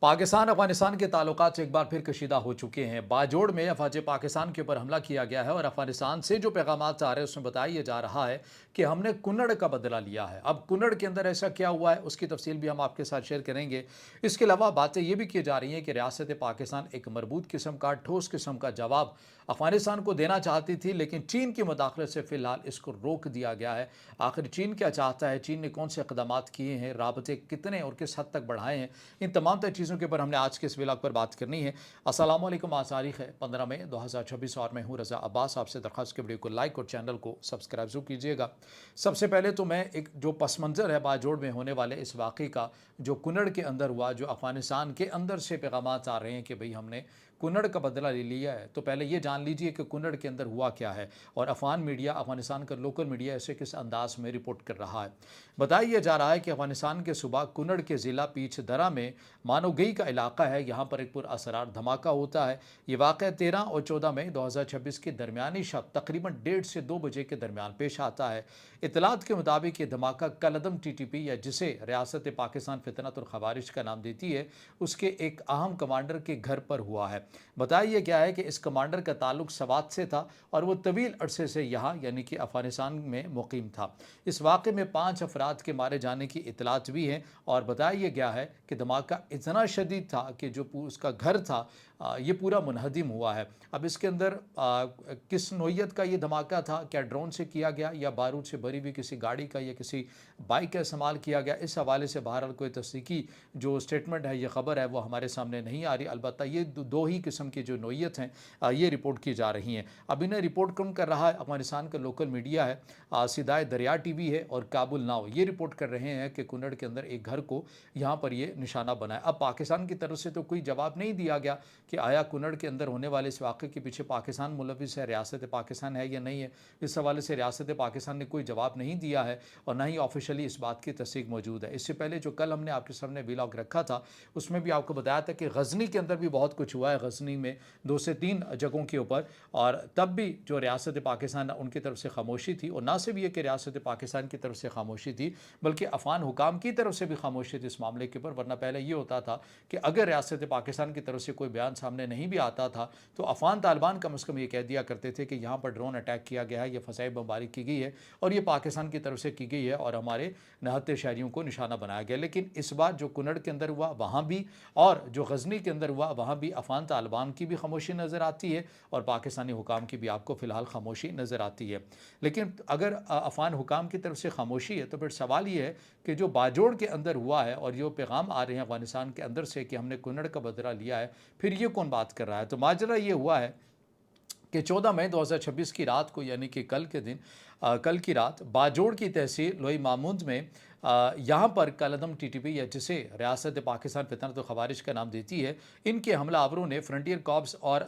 पाकिस्तान अफगानिस्तान के ताल्लुकात एक बार फिर कशीदा हो चुके हैं। बाजोड़ में अफवाज पाकिस्तान के ऊपर हमला किया गया है और अफगानिस्तान से जो पैगामात आ रहे हैं उसमें बताया जा रहा है कि हमने कुन्नड़ का बदला लिया है। अब कुन्नड़ के अंदर ऐसा क्या हुआ है उसकी तफसील भी हम आपके साथ शेयर करेंगे। इसके अलावा बातें ये भी की जा रही हैं कि रियासत पाकिस्तान एक मरबूत किस्म का ठोस किस्म का जवाब अफगानिस्तान को देना चाहती थी, लेकिन चीन की मुदाखलत से फिलहाल इसको रोक दिया गया है। आखिर चीन क्या चाहता है, चीन ने कौन से इक़दामात किए हैं, राबते कितने और किस हद तक बढ़ाए हैं, इन तमाम तर चीज़ों के ऊपर हमने आज के इस व्लॉग पर बात करनी है। अस्सलाम वालेकुम। आज तारीख है 15 मई 2026 और मैं हूँ रज़ा अब्बास। आपसे दरख्वास्त के वीडियो को लाइक और चैनल को सब्सक्राइब जरूर कीजिएगा। सबसे पहले तो मैं एक जो पस मंज़र है बाजोड़ में होने वाले इस वाक़े का, जो कुन्नड़ के अंदर हुआ, जो अफ़गानिस्तान के अंदर से पैगामात आ रहे हैं कि भाई हमने कुन्नड़ का बदला ले लिया है, तो पहले ये जान लीजिए कि कुन्नड़ के अंदर हुआ क्या है और अफ़गान मीडिया, अफ़गानिस्तान का लोकल मीडिया इसे किस अंदाज में रिपोर्ट कर रहा है। बताया जा रहा है कि अफ़गानिस्तान के सूबा कुन्नड़ के ज़िला पीछ दरा में मानोगई का इलाका है, यहाँ पर एक पुरअसरार धमाका होता है। ये वाक़या 13 और 14 मई 2026 के दरमियानी शब तकरीबन 1:30 से 2 बजे के दरमियान पेश आता है। इतलात के मुताबिक ये धमाका कलदम TTP या जिसे रियासत पाकिस्तान फितनत और ख़वारिज का नाम देती है, उसके एक अहम कमांडर के घर पर हुआ है। बताया गया है कि इस कमांडर का ताल्लुक सवात से था और वो तवील अरसे से यहाँ यानी कि अफ़गानिस्तान में मुकीम था। इस वाक़े में 5 अफराद के मारे जाने की इतलात भी हैं और बताया गया है कि धमाका इतना शदीद था कि जो उसका घर था ये पूरा मुनहदिम हुआ है। अब इसके अंदर किस नोयत का ये धमाका था, क्या ड्रोन से किया गया या बारूद से भरी हुई किसी गाड़ी का या किसी बाइक का इस्तेमाल किया गया, इस हवाले से बहरहाल कोई तस्दीकी जो स्टेटमेंट है, ये ख़बर है, वो हमारे सामने नहीं आ रही। अलबत्ता ये दो ही किस्म की जो नोयत हैं ये रिपोर्ट की जा रही हैं। अब इन्हें रिपोर्ट कौन कर रहा है? अफगानिस्तान का लोकल मीडिया है, सिदाए दरिया TV है और काबुल नाउ, ये रिपोर्ट कर रहे हैं कि कुन्नड़ के अंदर एक घर को यहाँ पर ये निशाना बना है। अब पाकिस्तान की तरफ से तो कोई जवाब नहीं दिया गया कि आया कुन्नड़ के अंदर होने वाले इस वाक़े के पीछे पाकिस्तान मुलविस है, रियासत पाकिस्तान है या नहीं है। इस हवाले से रियासत पाकिस्तान ने कोई जवाब नहीं दिया है और ना ही ऑफिशियली इस बात की तस्दीक मौजूद है। इससे पहले जो कल हमने आपके सामने व्लॉग रखा था उसमें भी आपको बताया था कि गजनी के अंदर भी बहुत कुछ हुआ है। गजनी में 2 से 3 जगहों के ऊपर, और तब भी जो रियासत पाकिस्तान उनकी तरफ से खामोशी थी, और ना सिर्फ ये कि रियासत पाकिस्तान की तरफ से खामोशी थी बल्कि अफ़गान हुकाम की तरफ से भी खामोशी थी इस मामले के ऊपर। वरना पहले ये होता था कि अगर रियासत पाकिस्तान की तरफ से कोई बयान सामने नहीं भी आता था तो अफ़गान तालिबान कम से कम ये कह दिया करते थे कि यहाँ पर ड्रोन अटैक किया गया है, ये फ़साई बमबारी की गई है और ये पाकिस्तान की तरफ से की गई है और हमारे निहत्ते शहरियों को निशाना बनाया गया। लेकिन इस बार जो कुन्नड़ के अंदर हुआ वहाँ भी और जो गजनी के अंदर हुआ वहाँ भी अफ़गान तालिबान की भी खामोशी नज़र आती है और पाकिस्तानी हुकाम की भी आपको फ़िलहाल खामोशी नज़र आती है। लेकिन अगर अफ़गान हुकाम की तरफ से खामोशी है तो फिर सवाल ये है कि जो बाजोड़ के अंदर हुआ है और जो पैगाम आ रहे हैं अफ़गानिस्तान के अंदर से कि हमने कुन्नड़ का बदला लिया है, फिर ये कौन बात कर रहा है? तो माजरा ये हुआ है कि 14 मई 2026 की रात को, यानी कि कल के दिन, कल की रात बाजोड़ की तहसील लोई मामूद में यहाँ पर कलदम TTP या जिसे रियासत पाकिस्तान फितनत ख़वारिज का नाम देती है, इनके हमलावरों ने फ्रंटियर कॉर्प्स और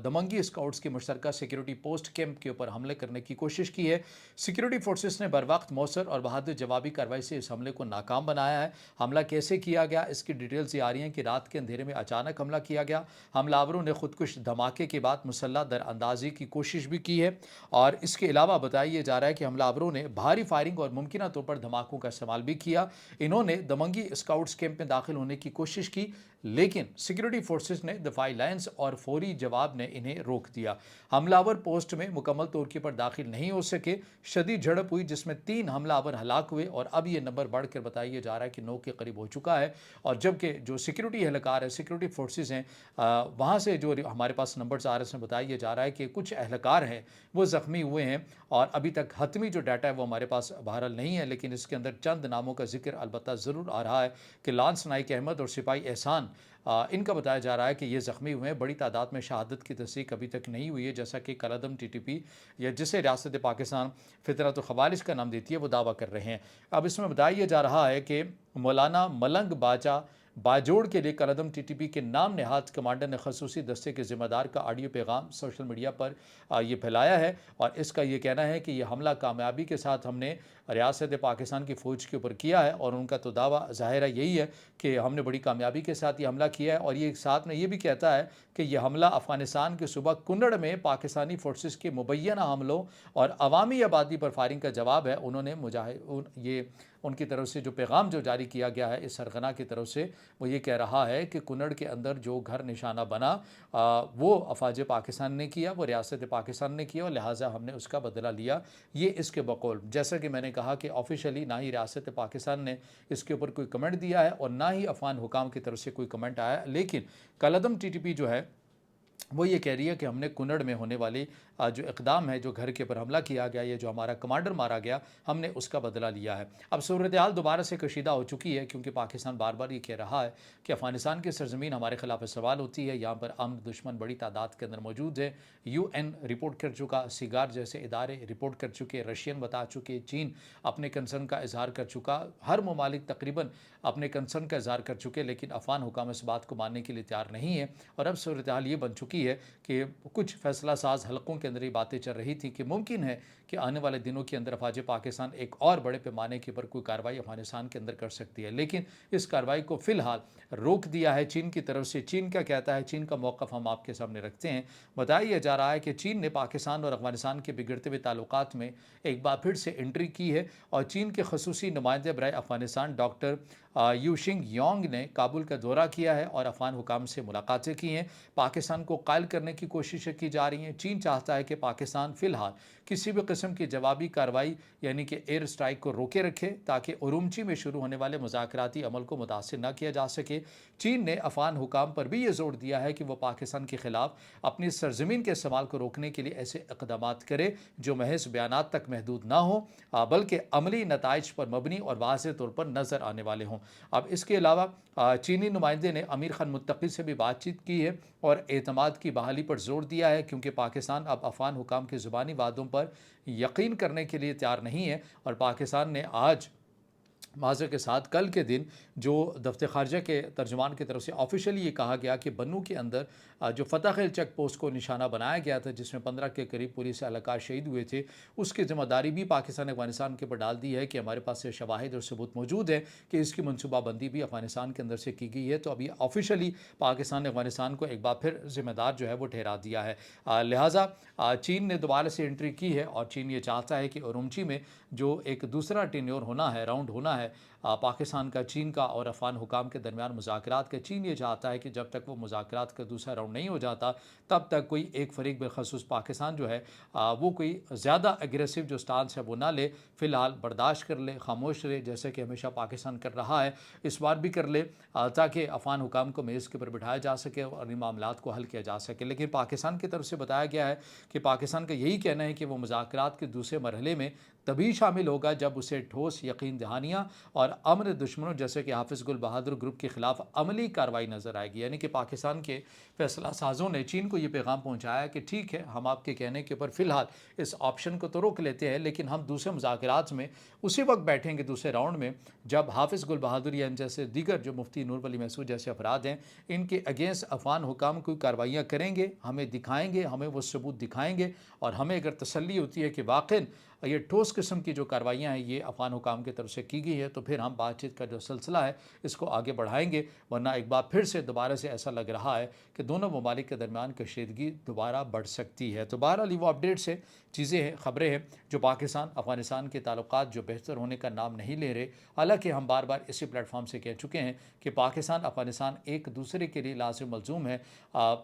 दमंगी स्काउट्स की मुश्तरका सिक्योरिटी पोस्ट कैंप के ऊपर हमले करने की कोशिश की है। सिक्योरिटी फोर्सेस ने बर वक्त मौसर और बहादुर जवाबी कार्रवाई से इस हमले को नाकाम बनाया है। हमला कैसे किया गया इसकी डिटेल्स ये आ रही हैं कि रात के अंधेरे में अचानक हमला किया गया। हमलावरों ने खुदकुश धमाके के बाद मुसल्लह दरअंदाजी की कोशिश भी की है और इसके अलावा बताया जा रहा है कि हमलावरों ने भारी फायरिंग और मुमकिन तौर पर धमाकों का इस्तेमाल भी किया। इन्होंने दमंगी स्काउट्स कैंप में दाखिल होने की कोशिश की, लेकिन सिक्योरिटी फोर्सेस ने दफाई लाइन्स और फौरी जवाब ने इन्हें रोक दिया। हमलावर पोस्ट में मुकम्मल तौर पर दाखिल नहीं हो सके। शदीद झड़प हुई जिसमें 3 हमलावर हलाक हुए और अब ये नंबर बढ़कर बताया जा रहा है कि 9 के करीब हो चुका है। और जबकि जो सिक्योरिटी एहलकार है, सिक्योरिटी फोर्सेस हैं, वहाँ से जो हमारे पास नंबर्स आ रहे हैं उसमें बताया जा रहा है कि कुछ एहलकार हैं वो ज़ख्मी हुए हैं और अभी तक हतमी जो डाटा है वो हमारे पास बहरहाल नहीं है। लेकिन इसके अंदर चंद नामों का जिक्र अलबत्ता ज़रूर आ रहा है कि लांस नाइक अहमद और सिपाही एहसान, इनका बताया जा रहा है कि ये ज़ख्मी हुए हैं। बड़ी तादाद में शहादत की तस्दीक अभी तक नहीं हुई है, जैसा कि कलदम TTP या जिसे रियासत पाकिस्तान फितरत ख़वारिज का नाम देती है वो दावा कर रहे हैं। अब इसमें बताया जा रहा है कि मौलाना मलंग बाजा बाजोड़ के लिए कलदम TTP के नाम नहाद कमांडर ने खसूसी दस्ते के ज़िम्मेदार का ऑडियो पैगाम सोशल मीडिया पर ये फैलाया है और इसका ये कहना है कि यह हमला कामयाबी के साथ हमने रियासत पाकिस्तान की फ़ौज के ऊपर किया है। और उनका तो दावा ज़ाहिर है यही है कि हमने बड़ी कामयाबी के साथ ये हमला किया है और ये साथ में ये भी कहता है कि यह हमला अफ़गानिस्तान के सूबा कुन्नड़ में पाकिस्तानी फोर्सेस के मुबैना हमलों और अवामी आबादी पर फायरिंग का जवाब है। उन्होंने ये ان کی طرف سے جو پیغام جو جاری کیا گیا ہے اس سرغنہ کی طرف سے، وہ یہ کہہ رہا ہے کہ کنڑ کے اندر جو گھر نشانہ بنا وہ افواج پاکستان نے کیا، وہ ریاست پاکستان نے کیا، اور لہٰذا ہم نے اس کا بدلہ لیا، یہ اس کے بقول۔ جیسا کہ میں نے کہا کہ آفیشلی نہ ہی ریاست پاکستان نے اس کے اوپر کوئی کمنٹ دیا ہے اور نہ ہی افغان حکام کی طرف سے کوئی کمنٹ آیا، لیکن کالعدم ٹی ٹی پی جو ہے وہ یہ کہہ رہی ہے کہ ہم نے کنڑ میں ہونے والی جو اقدام ہے، جو گھر کے اوپر حملہ کیا گیا، یہ جو ہمارا کمانڈر مارا گیا، ہم نے اس کا بدلہ لیا ہے۔ اب صورتحال دوبارہ سے کشیدہ ہو چکی ہے، کیونکہ پاکستان بار بار یہ کہہ رہا ہے کہ افغانستان کی سرزمین ہمارے خلاف سوال ہوتی ہے، یہاں پر امن دشمن بڑی تعداد کے اندر موجود ہے۔ یو این رپورٹ کر چکا، سیگار جیسے ادارے رپورٹ کر چکے، رشین بتا چکے، چین اپنے کنسرن کا اظہار کر چکا، ہر ممالک تقریباً اپنے کنسرن کا اظہار کر چکے، لیکن افغان حکام اس بات کو ماننے کے لیے تیار نہیں ہے۔ اور اب صورتحال یہ بن چکی ہے کہ کچھ فیصلہ ساز حلقوں کے اندر یہ باتیں چل رہی تھی کہ ممکن ہے کہ آنے والے دنوں کے اندر افواج پاکستان ایک اور بڑے پیمانے کے پر کوئی کارروائی افغانستان کے اندر کر سکتی ہے، لیکن اس کارروائی کو فی الحال روک دیا ہے چین کی طرف سے۔ چین کیا کہتا ہے، چین کا موقف ہم آپ کے سامنے رکھتے ہیں۔ بتایا جا رہا ہے کہ چین نے پاکستان اور افغانستان کے بگڑتے ہوئے تعلقات میں ایک بار پھر سے انٹری کی ہے، اور چین کے خصوصی نمائندے برائے افغانستان ڈاکٹر یوشنگ یونگ نے کابل کا دورہ کیا ہے اور افغان حکام سے ملاقاتیں کی ہیں۔ پاکستان کو قائل کرنے کی کوششیں کی جا رہی ہیں۔ چین چاہتا ہے کہ پاکستان فی الحال کسی بھی قسم کی جوابی کارروائی یعنی کہ ایئر اسٹرائک کو روکے رکھے، تاکہ ارومچی میں شروع ہونے والے مذاکراتی عمل کو متاثر نہ کیا جا سکے۔ چین نے افغان حکام پر بھی یہ زور دیا ہے کہ وہ پاکستان کے خلاف اپنی سرزمین کے استعمال کو روکنے کے لیے ایسے اقدامات کرے جو محض بیانات تک محدود نہ ہوں، بلکہ عملی نتائج پر مبنی اور واضح طور پر نظر آنے والے ہوں۔ اب اس کے علاوہ چینی نمائندے نے امیر خان متقی سے بھی بات چیت کی ہے اور اعتماد کی بحالی پر زور دیا ہے، کیونکہ پاکستان اب افغان حکام کے زبانی وعدوں پر یقین کرنے کے لیے تیار نہیں ہے۔ اور پاکستان نے آج معذرت کے ساتھ کل کے دن جو دفتر خارجہ کے ترجمان کی طرف سے آفیشلی یہ کہا گیا کہ بنو کے اندر جو فتح خیل چیک پوسٹ کو نشانہ بنایا گیا تھا، جس میں 15 کے قریب پولیس اہلکار شہید ہوئے تھے، اس کی ذمہ داری بھی پاکستان نے افغانستان کے اوپر ڈال دی ہے کہ ہمارے پاس سے شواہد اور ثبوت موجود ہے کہ اس کی منصوبہ بندی بھی افغانستان کے اندر سے کی گئی ہے۔ تو ابھی آفیشلی پاکستان نے افغانستان کو ایک بار پھر ذمہ دار جو ہے وہ ٹھہرا دیا ہے۔ لہٰذا چین نے دوبارہ سے انٹری کی ہے، اور چین یہ چاہتا ہے کہ ارومچی میں جو ایک دوسرا ٹینیور ہونا ہے، راؤنڈ ہونا ہے پاکستان کا، چین کا اور افغان حکام کے درمیان مذاکرات کا، چین یہ چاہتا ہے کہ جب تک وہ مذاکرات کا دوسرا راؤنڈ نہیں ہو جاتا تب تک کوئی ایک فریق بالخصوص پاکستان جو ہے وہ کوئی زیادہ اگریسو جو سٹانس ہے وہ نہ لے، فی الحال برداشت کر لے، خاموش رہے، جیسے کہ ہمیشہ پاکستان کر رہا ہے، اس بار بھی کر لے، تاکہ افغان حکام کو میز کے اوپر بٹھایا جا سکے اور ان معاملات کو حل کیا جا سکے۔ لیکن پاکستان کی طرف سے بتایا گیا ہے کہ پاکستان کا یہی کہنا ہے کہ وہ مذاکرات کے دوسرے مرحلے میں تبھی شامل ہوگا جب اسے ٹھوس یقین دہانیاں اور امن دشمنوں جیسے کہ حافظ گل بہادر گروپ کے خلاف عملی کارروائی نظر آئے گی۔ یعنی کہ پاکستان کے فیصلہ سازوں نے چین کو یہ پیغام پہنچایا کہ ٹھیک ہے، ہم آپ کے کہنے کے اوپر فی الحال اس آپشن کو تو روک لیتے ہیں، لیکن ہم دوسرے مذاکرات میں اسی وقت بیٹھیں گے، دوسرے راؤنڈ میں، جب حافظ گل بہادر یا جیسے دیگر جو مفتی نور ولی محسود جیسے افراد ہیں، ان کے اگینسٹ افغان حکام کوئی کارروائیاں کریں گے، ہمیں دکھائیں گے، ہمیں وہ ثبوت دکھائیں گے، اور ہمیں اگر تسلی ہوتی ہے کہ واقعی یہ ٹھوس قسم کی جو کارروائیاں ہیں یہ افغان حکام کی طرف سے کی گئی ہے، تو پھر ہم بات چیت کا جو سلسلہ ہے اس کو آگے بڑھائیں گے، ورنہ ایک بار پھر سے دوبارہ سے ایسا لگ رہا ہے کہ دونوں ممالک کے درمیان کشیدگی دوبارہ بڑھ سکتی ہے۔ تو بہرحال وہ اپڈیٹس ہیں، چیزیں ہیں، خبریں ہیں جو پاکستان افغانستان کے تعلقات جو بہتر ہونے کا نام نہیں لے رہے۔ حالانکہ ہم بار بار اسی پلیٹ فارم سے کہہ چکے ہیں کہ پاکستان افغانستان ایک دوسرے کے لیے لازم ملزوم ہے۔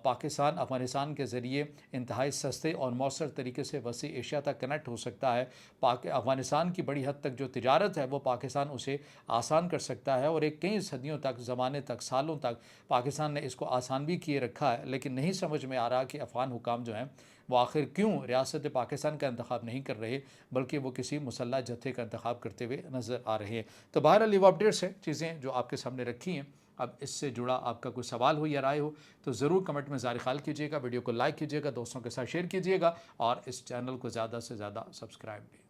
پاکستان افغانستان کے ذریعے انتہائی سستے اور مؤثر طریقے سے وسیع ایشیا تک کنیکٹ ہو سکتا ہے۔ افغانستان کی بڑی حد تک جو تجارت ہے وہ پاکستان اسے آسان کر سکتا ہے، اور ایک کئی صدیوں تک، زمانے تک، سالوں تک پاکستان نے اس کو آسان بھی کیے رکھا ہے، لیکن نہیں سمجھ میں آ رہا کہ افغان حکام جو ہیں وہ آخر کیوں ریاست پاکستان کا انتخاب نہیں کر رہے، بلکہ وہ کسی مسلح جتھے کا انتخاب کرتے ہوئے نظر آ رہے ہیں۔ تو بہرحال وہ اپڈیٹس ہیں، چیزیں جو آپ کے سامنے رکھی ہیں۔ اب اس سے جڑا آپ کا کوئی سوال ہو یا رائے ہو تو ضرور کمنٹ میں ظاہر خیال کیجیے گا، ویڈیو کو لائک کیجیے گا، دوستوں کے ساتھ شیئر کیجیے گا، اور اس چینل کو زیادہ سے زیادہ سبسکرائب بھی